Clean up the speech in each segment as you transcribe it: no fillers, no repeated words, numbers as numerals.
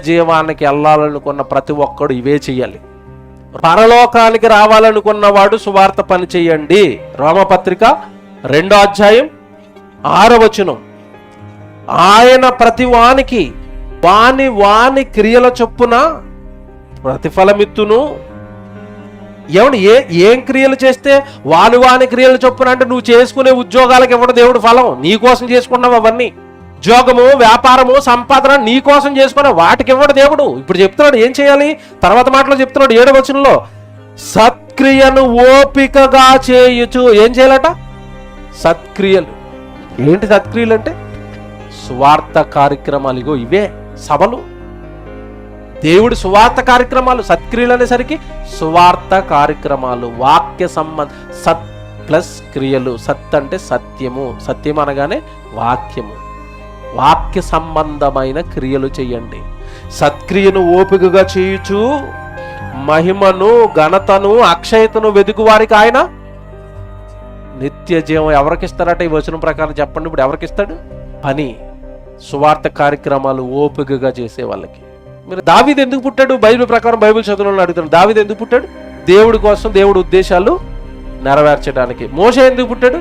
జీవానికి వెళ్ళాలనుకున్న ప్రతి ఒక్కడు ఇవే చెయ్యాలి. పరలోకానికి రావాలనుకున్నవాడు సువార్త పని చెయ్యండి. రోమపత్రిక 2వ అధ్యాయం 6వ వచనం. ఆయన ప్రతి వానికి వాని క్రియల చొప్పున ప్రతిఫలమిత్తును. ఏమండి, ఏం క్రియలు చేస్తే వాని క్రియలు చొప్పున అంటే నువ్వు చేసుకునే ఉద్యోగాలకు ఇవ్వడం దేవుడు ఫలం. నీ కోసం చేసుకున్నావు అవన్నీ. ఉద్యోగము, వ్యాపారము, సంపాదన నీ కోసం చేసుకున్న వాటికి ఇవ్వడు దేవుడు. ఇప్పుడు చెప్తున్నాడు ఏం చేయాలి, తర్వాత మాటలో చెప్తున్నాడు 7వ వచనంలో, సత్క్రియను ఓపికగా చేయుచు. ఏం చేయాలట? సత్క్రియలు. ఏంటి సత్క్రియలు అంటే? సువార్త కార్యక్రమాలు. ఇగో ఇవే సభలు, దేవుడి సువార్త కార్యక్రమాలు. సత్క్రియలు అనేసరికి సువార్త కార్యక్రమాలు, వాక్య సంబంధ. సత్ ప్లస్ క్రియలు. సత్ అంటే సత్యము, సత్యం అనగానే వాక్యము. వాక్య సంబంధమైన క్రియలు చేయండి. సత్క్రియను ఓపికగా చేయుచు మహిమను, ఘనతను, అక్షయతను వెదుకు వారికి ఆయన నిత్య జీవం. ఎవరికి ఇస్తారట ఈ వచనం ప్రకారం చెప్పండి? ఇప్పుడు ఎవరికి ఇస్తాడు? పని, సువార్త కార్యక్రమాలు ఓపికగా చేసే వాళ్ళకి. మీరు దావీదు ఎందుకు పుట్టాడు? బైబిల్ ప్రకారం బైబిల్ చదువులను అడుగుతాడు. దావీదు ఎందుకు పుట్టాడు? దేవుడి కోసం, దేవుడి ఉద్దేశాలు నెరవేర్చడానికి. మోషే ఎందుకు పుట్టాడు?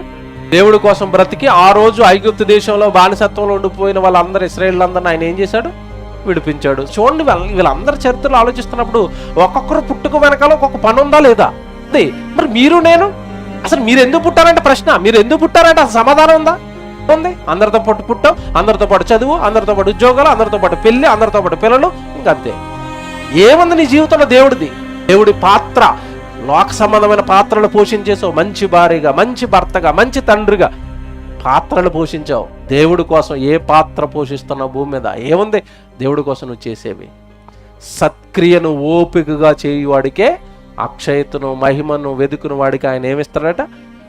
దేవుడి కోసం బ్రతికి ఆ రోజు ఐగుప్తు దేశంలో బానిసత్వంలో ఉండిపోయిన వాళ్ళందరూ, ఇశ్రాయేలులందరినీ ఆయన ఏం చేశాడు? విడిపించాడు. చూడండి, వీళ్ళందరి చరిత్రలు ఆలోచిస్తున్నప్పుడు ఒక్కొక్కరు పుట్టుక వెనకాల ఒక్కొక్క పని ఉందా లేదా? మరి మీరు నేను అసలు మీరు ఎందుకు పుట్టారంటే ప్రశ్న. మీరు ఎందుకు పుట్టారంటే అసలు సమాధానం ఉందా? ఉంది. అందరితో పాటు పుట్టాం, అందరితో పాటు చదువు, అందరితో పాటు ఉద్యోగాలు, అందరితో పాటు పెళ్లి, అందరితో పాటు పిల్లలు, ఇంకంతే. ఏముంది నీ జీవితంలో? దేవుడిది. దేవుడి పాత్ర, లోక సంబంధమైన పాత్రలు పోషించేసావు. మంచి భార్యగా, మంచి భర్తగా, మంచి తండ్రిగా పాత్రలు పోషించావు. దేవుడి కోసం ఏ పాత్ర పోషిస్తున్నావు భూమి మీద? ఏముంది దేవుడి కోసం నువ్వు చేసేవి? సత్క్రియను ఓపికగా చేయువాడికే అక్షయతను, మహిమను వెదుకుని వాడికి ఆయన ఏమిస్తాడట?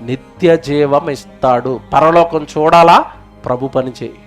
నిత్య జీవం ఇస్తాడు. పరలోకం చూడాలా? ప్రభు పని చేయి.